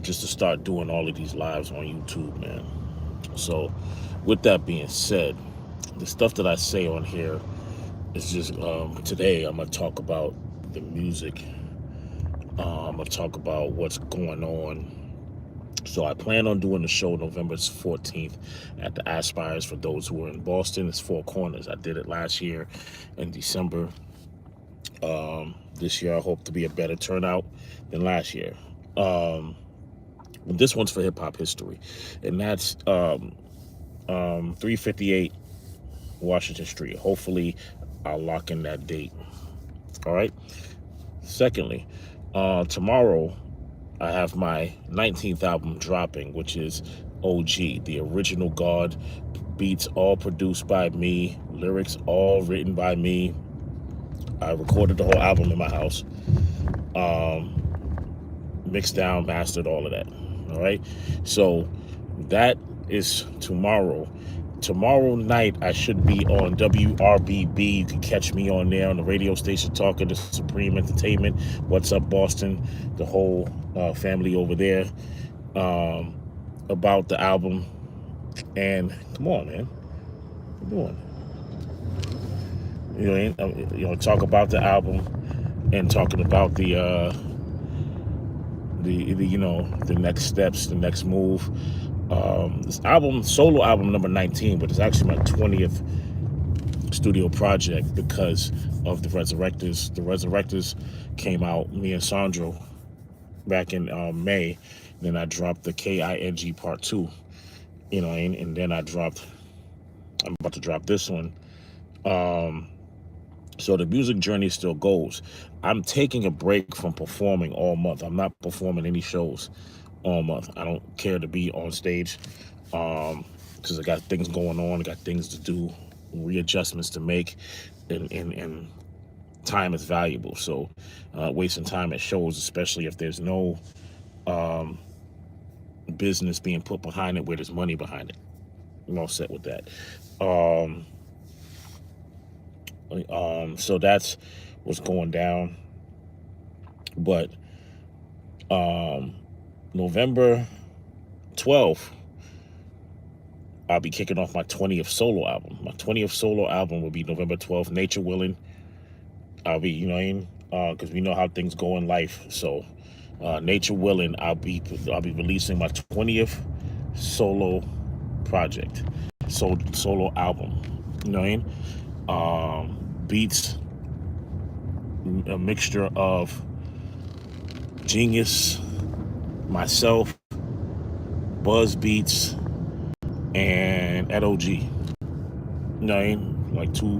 just to start doing all of these lives on YouTube, man. So with that being said, the stuff that I say on here is just today I'm gonna talk about the music. I'm gonna talk about what's going on. So I plan on doing the show November 14th at the Aspires. For those who are in Boston, it's Four Corners. I did it last year in December. This year I hope to be a better turnout than last year. This one's for hip hop history, and that's 358 Washington Street. Hopefully I'll lock in that date. All right. Secondly, tomorrow I have my 19th album dropping, which is OG, the original God. Beats all produced by me, lyrics all written by me. I recorded the whole album in my house, mixed down, mastered, all of that. All right. So that is tomorrow. Tomorrow night, I should be on WRBB. You can catch me on there on the radio station talking to Supreme Entertainment. What's up, Boston? The whole family over there, about the album. And come on, man. What you doing? Talk about the album and talking about the next steps, the next move. This album, solo album number 19, but it's actually my 20th studio project because of the Resurrectors. The Resurrectors came out, me and Sandro, back in May. Then I dropped the KING Part 2, and then I'm about to drop this one. So the music journey still goes. I'm taking a break from performing all month. I'm not performing any shows all month. I don't care to be on stage because I got things going on. I got things to do, readjustments to make, and time is valuable. So wasting time at shows, especially if there's no business being put behind it where there's money behind it. I'm all set with that. So that's what's going down. But November 12th, I'll be kicking off my 20th solo album. My 20th solo album will be November 12th, nature willing. I'll be, because we know how things go in life. So nature willing, I'll be releasing my 20th solo project, solo album. You know what I mean? Beats, a mixture of Genius, myself, Buzz Beats, and Edo G. You know what I mean? Like two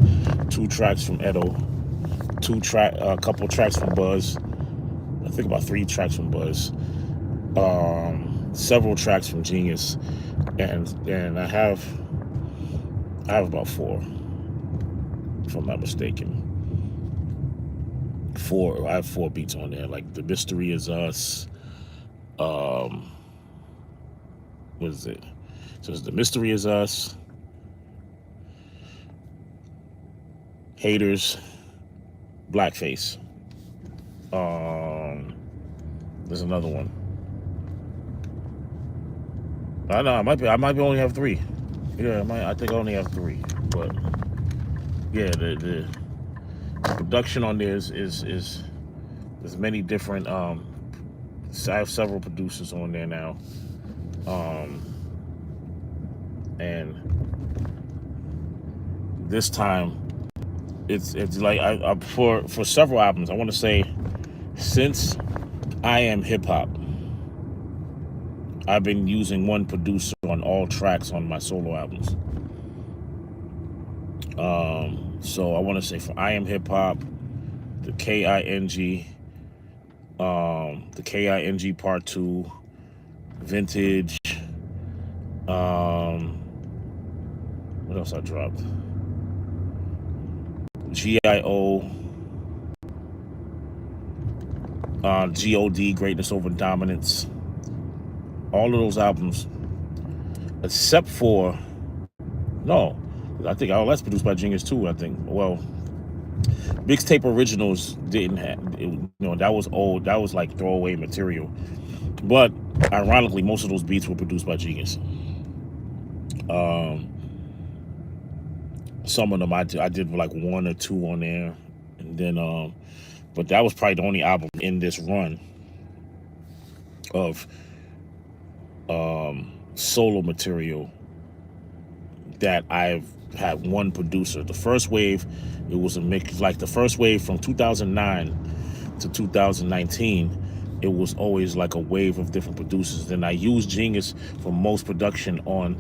tracks from Edo, a couple tracks from Buzz. I think about 3 tracks from Buzz. Several tracks from Genius, and I have about 4, if I'm not mistaken. 4. I have 4 beats on there. Like The Mystery Is Us. What is it? So it's The Mystery Is Us, Haters, Blackface. There's another one. I know I might be only have 3. Yeah, I think I only have 3. But yeah, the production on there is there's many different. I have several producers on there now, and this time it's like I for several albums. I want to say since I Am Hip Hop, I've been using one producer on all tracks on my solo albums. So I want to say for I Am Hip Hop, the KING, the KING Part 2, Vintage, what else I dropped? GIO, GOD, Greatness Over Dominance. All of those albums, except for, no, I think all that's produced by Genius too, I think. Well, Mixtape originals didn't have, that was old. That was like throwaway material. But ironically, most of those beats were produced by Genius. Um, some of them I did like one or two on there, and then but that was probably the only album in this run of solo material that I've had one producer. The first wave, it was a mix. Like the first wave from 2009 to 2019, it was always like a wave of different producers. Then I used Genius for most production on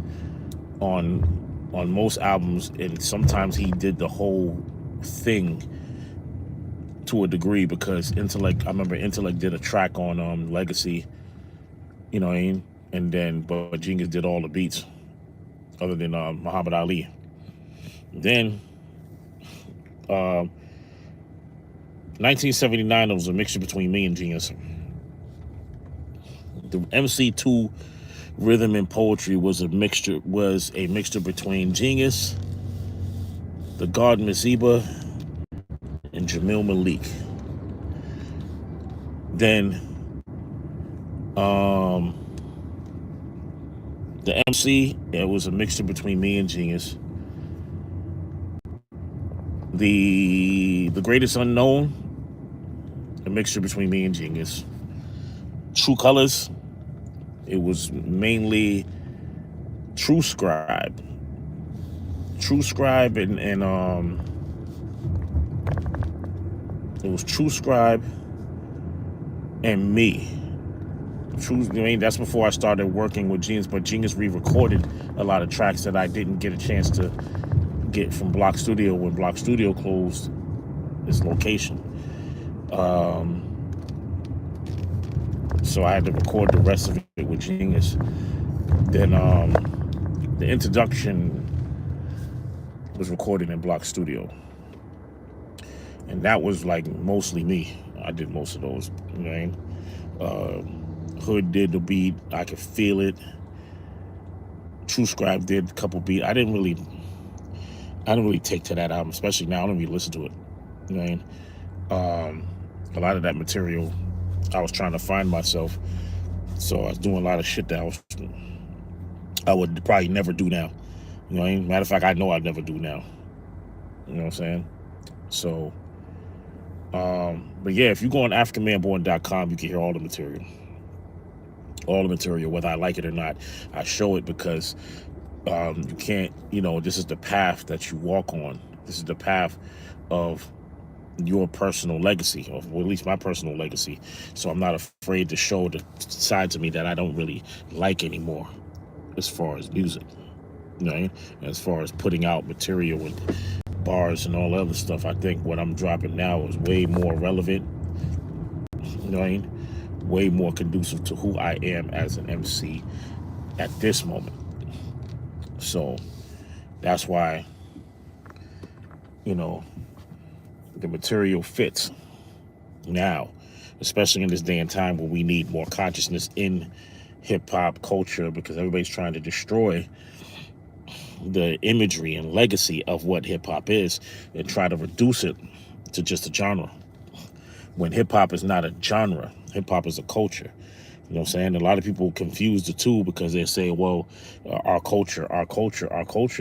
most albums, and sometimes he did the whole thing to a degree, because Intellect, I remember Intellect did a track on Legacy, you know what I mean? And then, but Genius did all the beats, other than Muhammad Ali. Then, 1979, it was a mixture between me and Genius. The MC2 Rhythm and Poetry was a mixture between Genius, the God Masiba, and Jamil Malik. Then, the MC, it was a mixture between me and Genius. The Greatest Unknown, a mixture between me and Genius. True Colors, it was mainly True Scribe. True Scribe and it was True Scribe and me. That's before I started working with Genius, but Genius re-recorded a lot of tracks that I didn't get a chance to get from Block Studio when Block Studio closed its location. So I had to record the rest of it with Genius. Then the introduction was recorded in Block Studio, and that was like mostly me. I did most of those, you know what I mean? Hood did the beat, I Could Feel It. True Scribe did a couple beats. I didn't really take to that album, especially now. I don't really listen to it, you know what I mean? A lot of that material, I was trying to find myself, so I was doing a lot of shit that I would probably never do now. You know what I mean? Matter of fact, I know I'd never do now. You know what I'm saying? So, but yeah, if you go on AfricanManBorn.com, you can hear all the material. All the material, whether I like it or not. I show it because you can't, this is the path that you walk on. This is the path of your personal legacy, or at least my personal legacy. So I'm not afraid to show the sides of me that I don't really like anymore as far as music. You know what I mean? As far as putting out material and bars and all that other stuff, I think what I'm dropping now is way more relevant. You know what I mean? Way more conducive to who I am as an MC at this moment. So that's why, the material fits now, especially in this day and time where we need more consciousness in hip-hop culture, because everybody's trying to destroy the imagery and legacy of what hip-hop is and try to reduce it to just a genre, when hip-hop is not a genre. Hip-hop is a culture. You know what I'm saying? A lot of people confuse the two, because they say, well, our culture.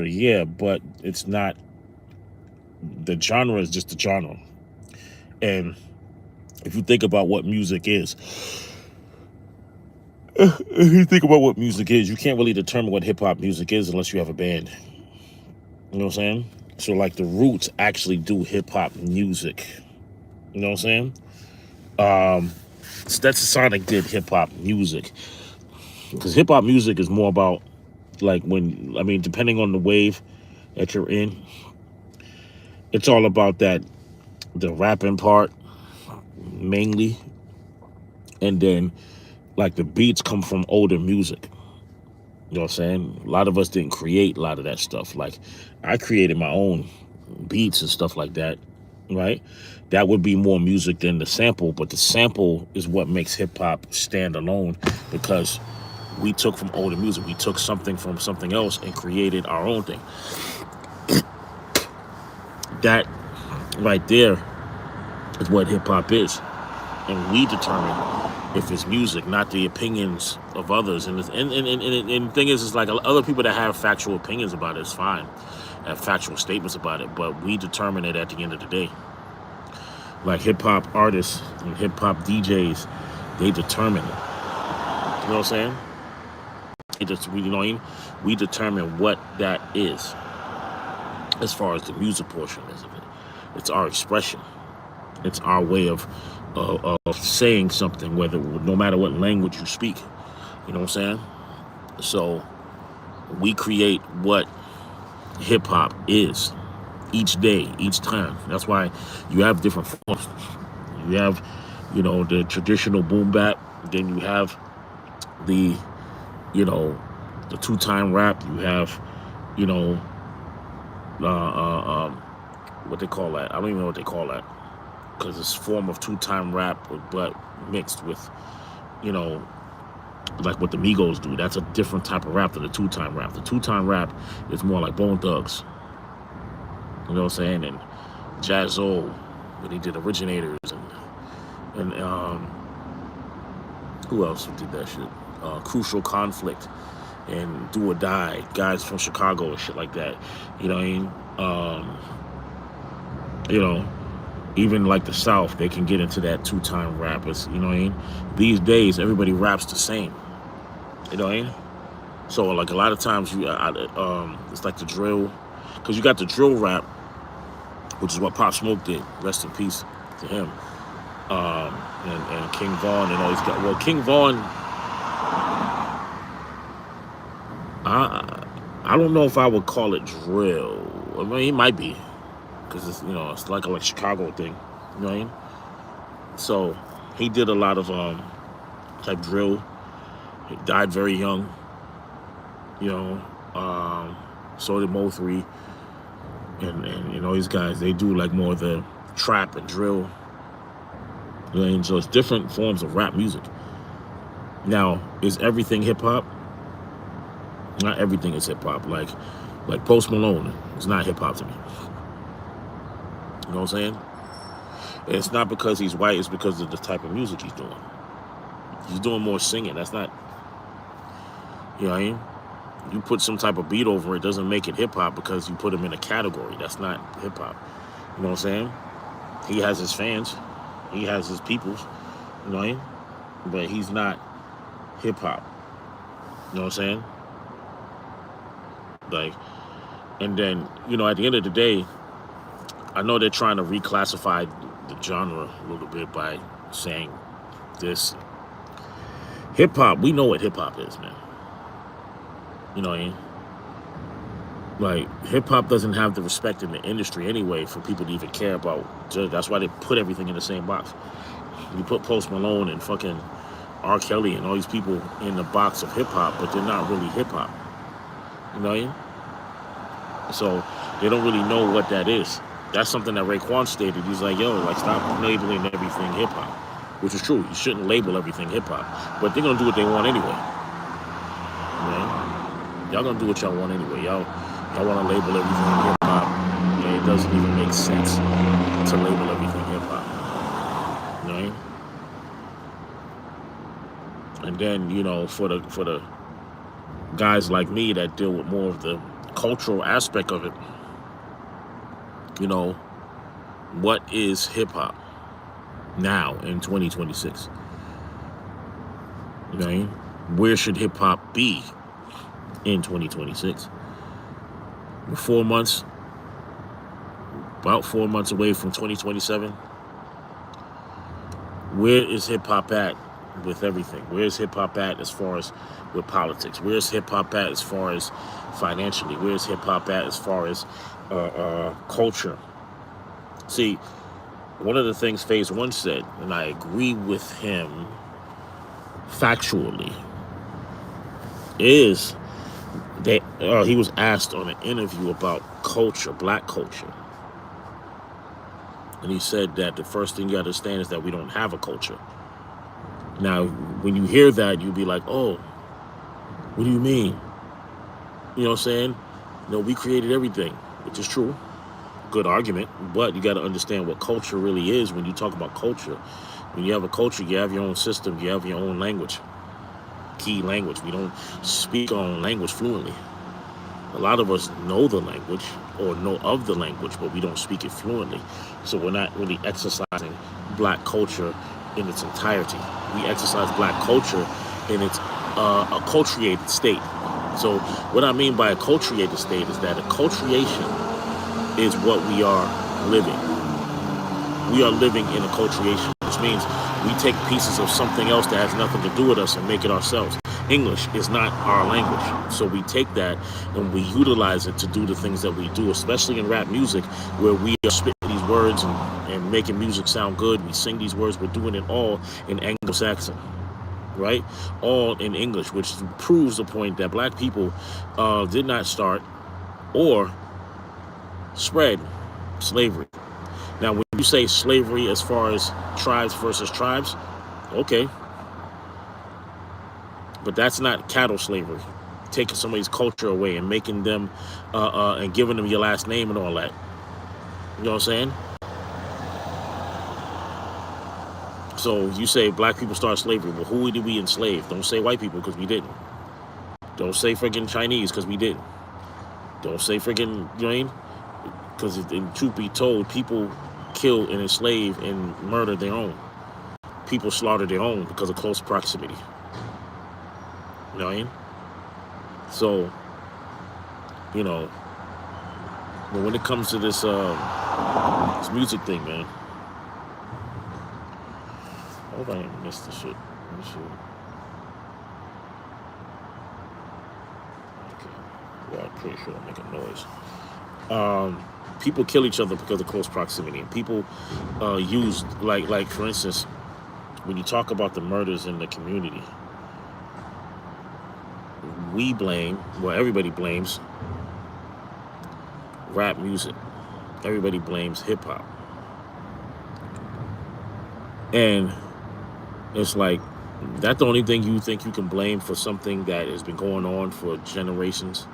Yeah, but it's not. The genre is just a genre. And if you think about what music is, you can't really determine what hip-hop music is unless you have a band. You know what I'm saying? So like the Roots actually do hip-hop music. You know what I'm saying? Stetsasonic did hip-hop music, because hip-hop music is more about, like, depending on the wave that you're in, it's all about the rapping part mainly, and then like the beats come from older music. You know what I'm saying? A lot of us didn't create a lot of that stuff. Like, I created my own beats and stuff like that, right? That would be more music than the sample, but the sample is what makes hip-hop stand alone, because we took from older music. We took something from something else and created our own thing. That right there is what hip hop is, and we determine if it's music, not the opinions of others. And the thing is like other people that have factual opinions about it is fine, have factual statements about it, but we determine it at the end of the day. Like hip hop artists and hip hop DJs, they determine it. You know what I'm saying? We determine what that is as far as the music portion is of it. It's our expression. It's our way of saying something, no matter what language you speak. You know what I'm saying? So we create what hip hop is each day, each time. That's why you have different forms. You have, the traditional boom bap. Then you have the, the two-time rap. You have, what they call that. I don't even know what they call that, because it's a form of two-time rap, but mixed with, like what the Migos do. That's a different type of rap than the two-time rap. The two-time rap is more like Bone Thugs. You know what I'm saying? And Jaz-O, when he did Originators, and who else did that shit? Crucial Conflict and Do or Die, guys from Chicago and shit like that. You know what I mean? Even like the South, they can get into that two-time rap. You know what I mean? These days, everybody raps the same. You know what I mean? So like a lot of times, it's like the drill, because you got the drill rap, which is what Pop Smoke did. Rest in peace to him. And King Von and all these guys. Well, King Von, I don't know if I would call it drill. I mean, he might be, because it's like a Chicago thing. You know what I mean? So he did a lot of type drill. He died very young. So did Mo 3. And these guys, they do like more of the trap and drill. You know what I mean? So it's different forms of rap music. Now, is everything hip hop? Not everything is hip hop. Like Post Malone is not hip hop to me. You know what I'm saying? And it's not because he's white, it's because of the type of music he's doing. He's doing more singing. That's not, you know what I mean? You put some type of beat over it, doesn't make it hip hop because you put him in a category. That's not hip hop. You know what I'm saying? He has his fans. He has his peoples. You know what I mean? But he's not hip hop. You know what I'm saying? Like, and then, at the end of the day, I know they're trying to reclassify the genre a little bit by saying this. Hip hop, we know what hip hop is, man. You know what I mean? Like, hip hop doesn't have the respect in the industry anyway for people to even care about. That's why they put everything in the same box. You put Post Malone and fucking R. Kelly and all these people in the box of hip hop, but they're not really hip hop. You know what I mean? So they don't really know what that is. That's something that Raekwon stated. He's like, stop labeling everything hip hop, which is true. You shouldn't label everything hip hop, but they're gonna do what they want anyway. Y'all gonna do what y'all want anyway. Y'all want to label everything hip hop, and it doesn't even make sense to label everything hip hop. You know what I mean? And then for the guys like me that deal with more of the cultural aspect of it, what is hip hop now in 2026? You know what I mean? Where should hip hop be in 2026? We're 4 months, about 4 months away from 2027. Where is hip hop at with everything? Where's hip hop at as far as with politics? Where's hip hop at as far as financially? Where's hip hop at as far as culture? See, one of the things Phase One said, and I agree with him factually, is that he was asked on an interview about culture, black culture. And he said that the first thing you understand is that we don't have a culture. Now, when you hear that, you'll be like, oh, what do you mean? You know what I'm saying? We created everything, which is true. good argument, but you got to understand what culture really is. When you talk about culture, when you have a culture, you have your own system, you have your own language, key language. We don't speak our own language fluently. A lot of us know the language or know of the language, but we don't speak it fluently. So we're not really exercising black culture in its entirety. We exercise black culture in its acculturated state. So what I mean by acculturated state is that acculturation is what we are living. We are living in acculturation, which means we take pieces of something else that has nothing to do with us and make it ourselves. English is not our language, so we take that and we utilize it to do the things that we do, especially in rap music, where we are spitting these words and making music sound good. We sing these words, we're doing it all in Anglo-Saxon, right? All in English, which proves the point that black people did not start or spread slavery. Now, when you say slavery as far as tribes versus tribes, okay, but that's not cattle slavery, taking somebody's culture away and making them and giving them your last name and all that. You know what I'm saying? So you say black people started slavery. Well, who did we enslave? Don't say white people, because we didn't. Don't say friggin' Chinese, because we didn't. Don't say friggin', you know what I mean? Because in truth be told, people kill and enslave and murder their own. People slaughter their own because of close proximity. You know what I mean? So, you know, but when it comes to this music thing, man, I hope I didn't miss the shit. Let me see. Okay. Well, I'm pretty sure I'm making noise. People kill each other because of close proximity. And people use, like for instance, when you talk about the murders in the community, we blame, well, everybody blames rap music. Everybody blames hip hop. And it's like, that's the only thing you think you can blame for something that has been going on for generations.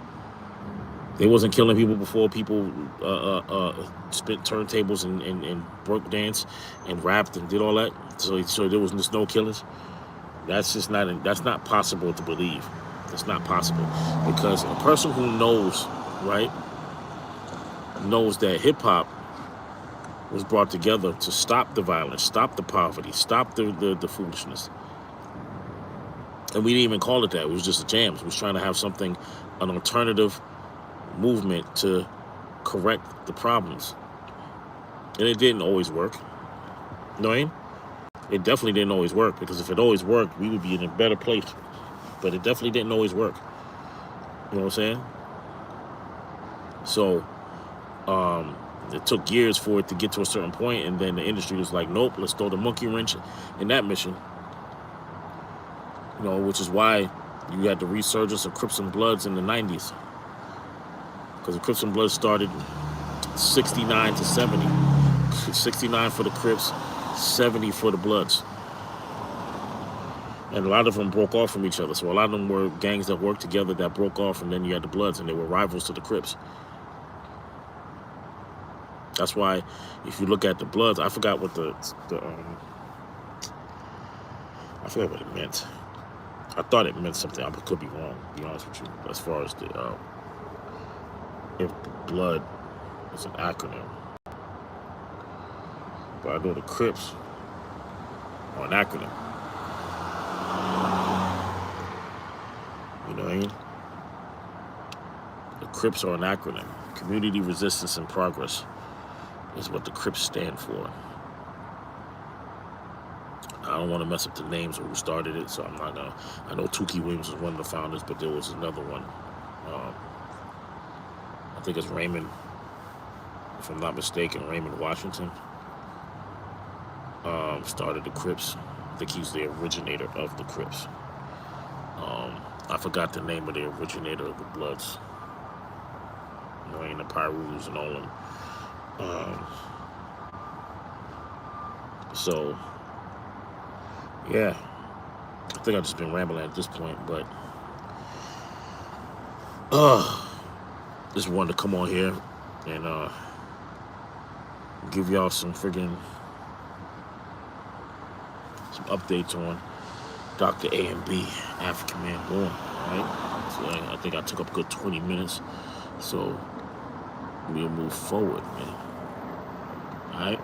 They wasn't killing people before people spit turntables and broke dance and rapped and did all that. So there was just no killers. That's just not, that's not possible to believe. It's not possible, because a person who knows, right, knows that hip hop was brought together to stop the violence, stop the poverty, stop the foolishness. And we didn't even call it that. It was just a jam. It was trying to have something, an alternative movement to correct the problems. And it didn't always work. You know what I mean? It definitely didn't always work, because if it always worked, we would be in a better place. But it definitely didn't always work. You know what I'm saying? So it took years for it to get to a certain point, and then the industry was like, nope, let's throw the monkey wrench in that mission. You know, which is why you had the resurgence of Crips and Bloods in the 90s. Because the Crips and Bloods started 69 to 70. 69 for the Crips, 70 for the Bloods. And a lot of them broke off from each other. So a lot of them were gangs that worked together that broke off, and then you had the Bloods, and they were rivals to the Crips. That's why, if you look at the Bloods, I forgot what I forgot what it meant. I thought it meant something. I could be wrong, to be honest with you. As far as if Blood is an acronym, but I know the Crips are an acronym. You know what I mean? The Crips are an acronym. Community Resistance and Progress is what the Crips stand for. I don't want to mess up the names of who started it, so I'm not gonna. I know Tukey Williams was one of the founders, but there was another one. I think it's Raymond, if I'm not mistaken, Raymond Washington started the Crips. I think he's the originator of the Crips. I forgot the name of the originator of the Bloods. You know, the Pyrus and all them. So, yeah. I think I've just been rambling at this point, but just wanted to come on here and give y'all some friggin' some updates on Dr. AMB, African Man Born, right? So I think I took up a good 20 minutes. So we'll move forward, man. All right?